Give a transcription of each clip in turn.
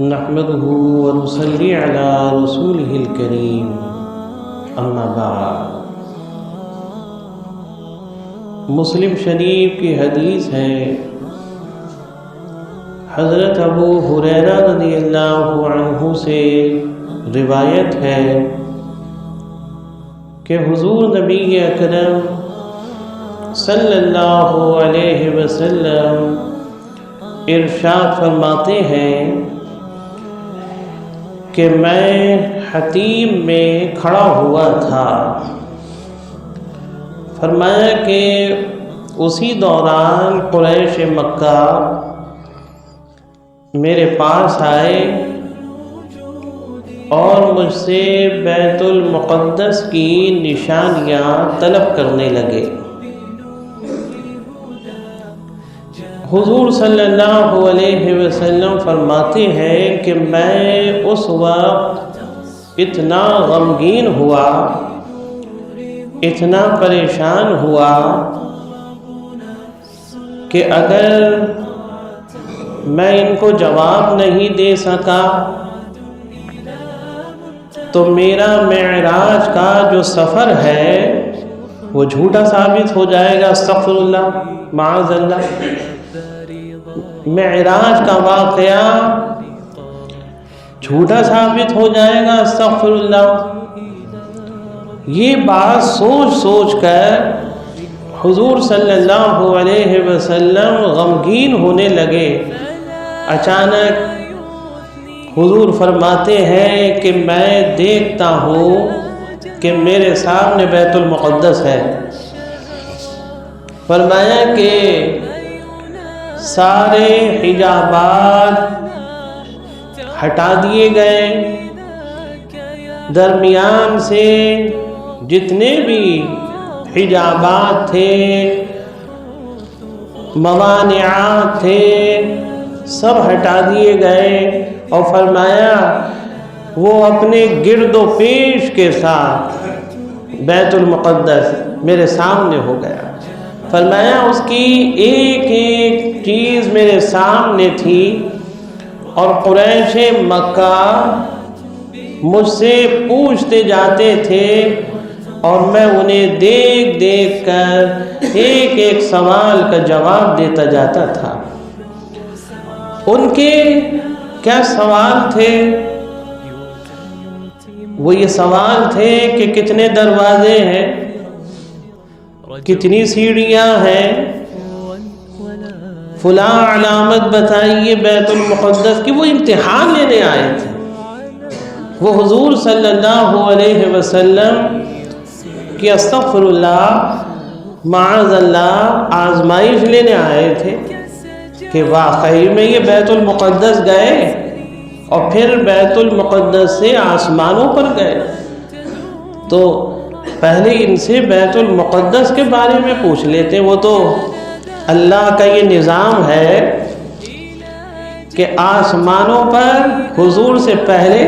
نحمده ونصلي على رسوله الكريم اما بعد۔ مسلم شریف کی حدیث ہے، حضرت ابو ہریرہ رضی اللہ عنہ سے روایت ہے کہ حضور نبی اکرم صلی اللہ علیہ وسلم ارشاد فرماتے ہیں کہ میں حتیم میں کھڑا ہوا تھا، فرمایا کہ اسی دوران قریش مکہ میرے پاس آئے اور مجھ سے بیت المقدس کی نشانیاں طلب کرنے لگے۔ حضور صلی اللہ علیہ وسلم فرماتے ہیں کہ میں اس وقت اتنا غمگین ہوا، اتنا پریشان ہوا کہ اگر میں ان کو جواب نہیں دے سکا تو میرا معراج کا جو سفر ہے وہ جھوٹا ثابت ہو جائے گا، استغفر اللہ معاذ اللہ۔ معراج کا واقعہ جھوٹا ثابت ہو جائے گا، استغفر اللہ۔ یہ بات سوچ سوچ کر حضور صلی اللہ علیہ وسلم غمگین ہونے لگے۔ اچانک حضور فرماتے ہیں کہ میں دیکھتا ہوں کہ میرے سامنے بیت المقدس ہے۔ فرمایا کہ سارے حجابات ہٹا دیے گئے، درمیان سے جتنے بھی حجابات تھے، موانعات تھے، سب ہٹا دیے گئے، اور فرمایا وہ اپنے گرد و پیش کے ساتھ بیت المقدس میرے سامنے ہو گیا۔ فرمایا اس کی ایک ایک چیز میرے سامنے تھی، اور قریش مکہ مجھ سے پوچھتے جاتے تھے اور میں انہیں دیکھ دیکھ کر ایک ایک سوال کا جواب دیتا جاتا تھا۔ ان کے کیا سوال تھے؟ وہ یہ سوال تھے کہ کتنے دروازے ہیں، کتنی سیڑھیاں ہیں، فلاں علامت بتائیے بیت المقدس کی۔ وہ امتحان لینے آئے تھے، وہ حضور صلی اللہ علیہ وسلم کی استغفر اللہ معاذ اللہ آزمائش لینے آئے تھے کہ واقعی میں یہ بیت المقدس گئے اور پھر بیت المقدس سے آسمانوں پر گئے، تو پہلے ان سے بیت المقدس کے بارے میں پوچھ لیتے۔ وہ تو اللہ کا یہ نظام ہے کہ آسمانوں پر حضور سے پہلے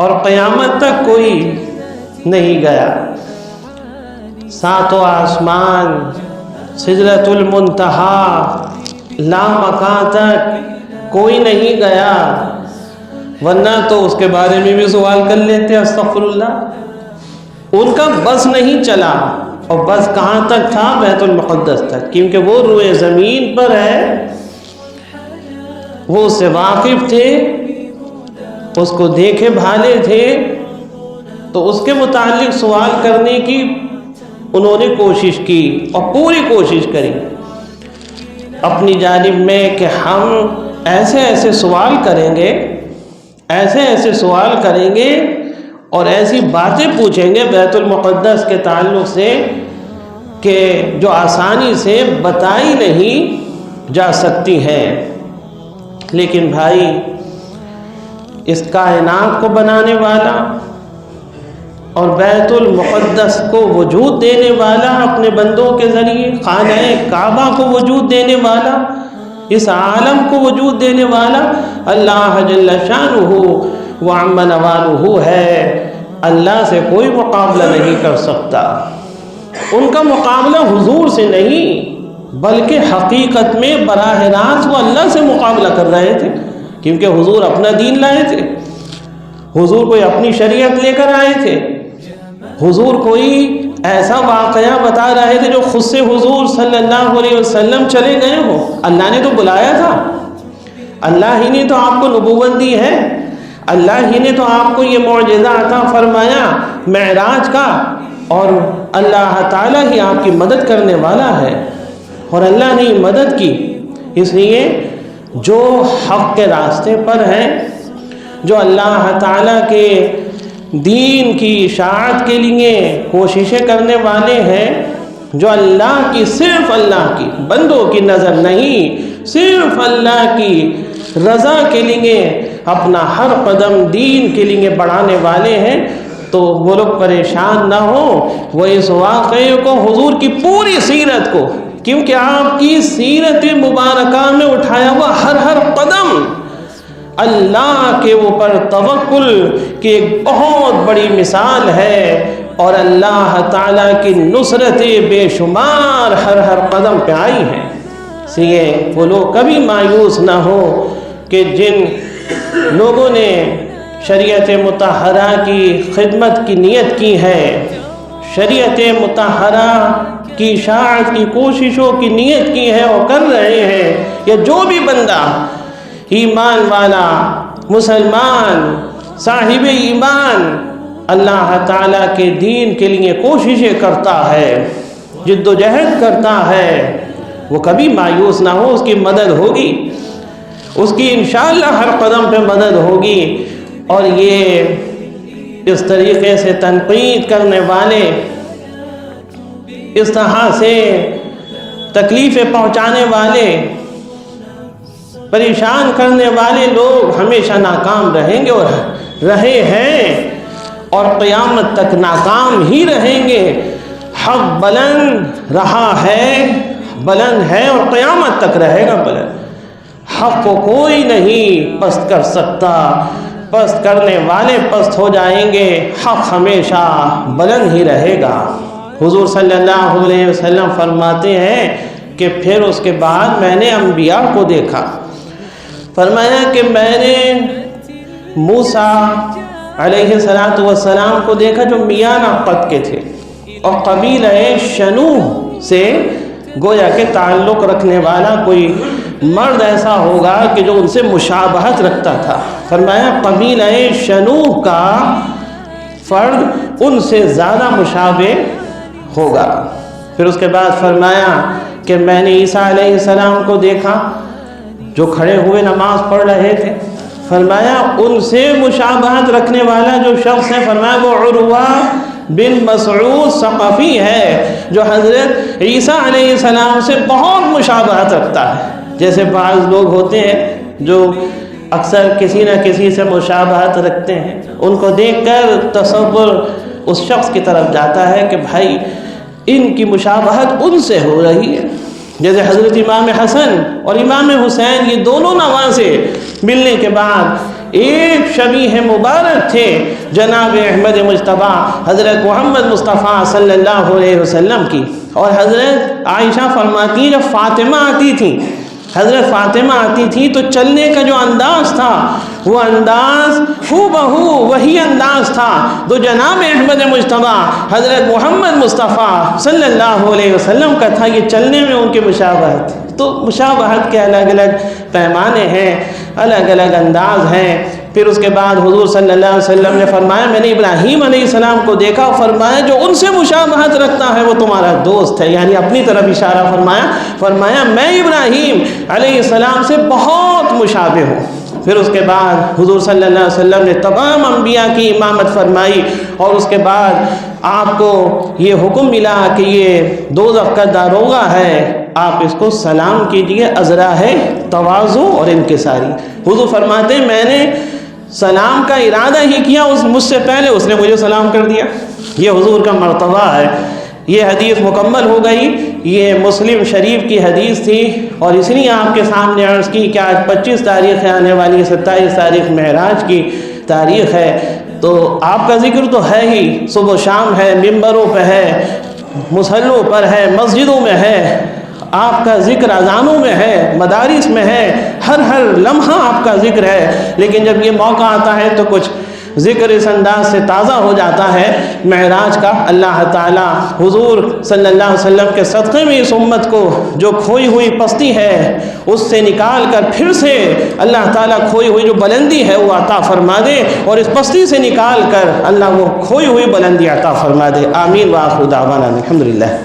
اور قیامت تک کوئی نہیں گیا۔ ساتوں آسمان، سدرۃ المنتہا، لامکان تک کوئی نہیں گیا، ورنہ تو اس کے بارے میں بھی سوال کر لیتے، استغفر اللہ۔ ان کا بس نہیں چلا، اور بس کہاں تک تھا؟ بیت المقدس تک، کیونکہ وہ روئے زمین پر ہے، وہ اس سے واقف تھے، اس کو دیکھے بھالے تھے، تو اس کے متعلق سوال کرنے کی انہوں نے کوشش کی اور پوری کوشش کری اپنی جانب میں کہ ہم ایسے ایسے سوال کریں گے، ایسے ایسے سوال کریں گے اور ایسی باتیں پوچھیں گے بیت المقدس کے تعلق سے کہ جو آسانی سے بتائی نہیں جا سکتی ہیں۔ لیکن بھائی، اس کائنات کو بنانے والا اور بیت المقدس کو وجود دینے والا، اپنے بندوں کے ذریعے خانہ کعبہ کو وجود دینے والا، اس عالم کو وجود دینے والا اللہ جل شانہ وعم نوالہ ہے۔ اللہ سے کوئی مقابلہ نہیں کر سکتا۔ ان کا مقابلہ حضور سے نہیں، بلکہ حقیقت میں براہ راست وہ اللہ سے مقابلہ کر رہے تھے، کیونکہ حضور اپنا دین لائے تھے، حضور کوئی اپنی شریعت لے کر آئے تھے، حضور کوئی ایسا واقعہ بتا رہے تھے جو خود سے حضور صلی اللہ علیہ وسلم چلے گئے ہو۔ اللہ نے تو بلایا تھا، اللہ ہی نے تو آپ کو نبوت دی ہے، اللہ ہی نے تو آپ کو یہ معجزہ عطا فرمایا معراج کا، اور اللہ تعالیٰ ہی آپ کی مدد کرنے والا ہے، اور اللہ نے مدد کی۔ اس لیے جو حق کے راستے پر ہیں، جو اللہ تعالیٰ کے دین کی اشاعت کے لیے کوششیں کرنے والے ہیں، جو اللہ کی، صرف اللہ کی، بندوں کی نظر نہیں، صرف اللہ کی رضا کے لیے اپنا ہر قدم دین کے لیے بڑھانے والے ہیں، تو وہ لوگ پریشان نہ ہو۔ وہ اس واقعے کو، حضور کی پوری سیرت کو، کیونکہ آپ کی سیرت مبارکہ میں اٹھایا ہوا ہر قدم اللہ کے اوپر توکل کی ایک بہت بڑی مثال ہے، اور اللہ تعالیٰ کی نصرت بے شمار ہر قدم پہ آئی ہے۔ اس لیے وہ لوگ کبھی مایوس نہ ہو کہ جن لوگوں نے شریعت مطہرہ کی خدمت کی نیت کی ہے، شریعت مطہرہ کی اشاعت کی کوششوں کی نیت کی ہے اور کر رہے ہیں، یا جو بھی بندہ ایمان والا، مسلمان، صاحب ایمان، اللہ تعالیٰ کے دین کے لیے کوششیں کرتا ہے، جد و جہد کرتا ہے، وہ کبھی مایوس نہ ہو، اس کی مدد ہوگی، اس کی انشاءاللہ ہر قدم پہ مدد ہوگی۔ اور یہ اس طریقے سے تنقید کرنے والے، اس طرح سے تکلیفیں پہنچانے والے، پریشان کرنے والے لوگ ہمیشہ ناکام رہیں گے، اور رہے ہیں، اور قیامت تک ناکام ہی رہیں گے۔ حق بلند رہا ہے، بلند ہے، اور قیامت تک رہے گا بلند۔ حق کو کوئی نہیں پست کر سکتا، پست کرنے والے پست ہو جائیں گے، حق ہمیشہ بلند ہی رہے گا۔ حضور صلی اللہ علیہ وسلم فرماتے ہیں کہ پھر اس کے بعد میں نے انبیاء کو دیکھا، فرمایا کہ میں نے موسیٰ علیہ السلام کو دیکھا جو میاں قد کے تھے، اور قبیلہ شنوح سے گویا کہ تعلق رکھنے والا کوئی مرد ایسا ہوگا کہ جو ان سے مشابہت رکھتا تھا۔ فرمایا قبیلہ شنوح کا فرد ان سے زیادہ مشابہ ہوگا۔ پھر اس کے بعد فرمایا کہ میں نے عیسیٰ علیہ السلام کو دیکھا جو کھڑے ہوئے نماز پڑھ رہے تھے، فرمایا ان سے مشابہت رکھنے والا جو شخص ہے، فرمایا وہ عروہ بن مسعود ثقفی ہے، جو حضرت عیسیٰ علیہ السلام سے بہت مشابہت رکھتا ہے۔ جیسے بعض لوگ ہوتے ہیں جو اکثر کسی نہ کسی سے مشابہت رکھتے ہیں، ان کو دیکھ کر تصور اس شخص کی طرف جاتا ہے کہ بھائی ان کی مشابہت ان سے ہو رہی ہے۔ جیسے حضرت امام حسن اور امام حسین، یہ دونوں نواسے ملنے کے بعد ایک شبیہ مبارک تھے جناب احمد مجتبیٰ حضرت محمد مصطفیٰ صلی اللہ علیہ وسلم کی۔ اور حضرت عائشہ فرماتی ہیں جب فاطمہ آتی تھی، حضرت فاطمہ آتی تھی تو چلنے کا جو انداز تھا، وہ انداز ہو بہو وہی انداز تھا جو جناب احمد مجتبیٰ حضرت محمد مصطفیٰ صلی اللہ علیہ وسلم کا تھا۔ یہ چلنے میں ان کی مشابہت، تو مشابہت کے الگ الگ پیمانے ہیں، الگ الگ انداز ہیں۔ پھر اس کے بعد حضور صلی اللہ علیہ وسلم نے فرمایا میں نے ابراہیم علیہ السلام کو دیکھا، فرمایا جو ان سے مشابہت رکھتا ہے وہ تمہارا دوست ہے، یعنی اپنی طرف اشارہ فرمایا، فرمایا میں ابراہیم علیہ السلام سے بہت مشابہ ہوں۔ پھر اس کے بعد حضور صلی اللہ علیہ وسلم نے تمام انبیاء کی امامت فرمائی، اور اس کے بعد آپ کو یہ حکم ملا کہ یہ دوزخ کا داروغہ ہے، آپ اس کو سلام کیجئے، ازرا ہے تواضع اور انکساری۔ حضور فرماتے ہیں میں نے سلام کا ارادہ ہی کیا، مجھ سے پہلے اس نے مجھے سلام کر دیا۔ یہ حضور کا مرتبہ ہے۔ یہ حدیث مکمل ہو گئی، یہ مسلم شریف کی حدیث تھی، اور اس لیے آپ کے سامنے عرض کی کہ آج 25 تاریخ آنے والی 27 تاریخ معراج کی تاریخ ہے، تو آپ کا ذکر تو ہے ہی، صبح و شام ہے، ممبروں پہ ہے، مصلوں پر ہے، مسجدوں میں ہے، آپ کا ذکر اذانوں میں ہے، مدارس میں ہے، ہر لمحہ آپ کا ذکر ہے، لیکن جب یہ موقع آتا ہے تو کچھ ذکر اس انداز سے تازہ ہو جاتا ہے معراج کا۔ اللہ تعالیٰ حضور صلی اللہ علیہ وسلم کے صدقے میں اس امت کو جو کھوئی ہوئی پستی ہے اس سے نکال کر پھر سے اللہ تعالیٰ کھوئی ہوئی جو بلندی ہے وہ عطا فرما دے، اور اس پستی سے نکال کر اللہ وہ کھوئی ہوئی بلندی عطا فرما دے۔ آمین وآخر دعوانا الحمدللہ۔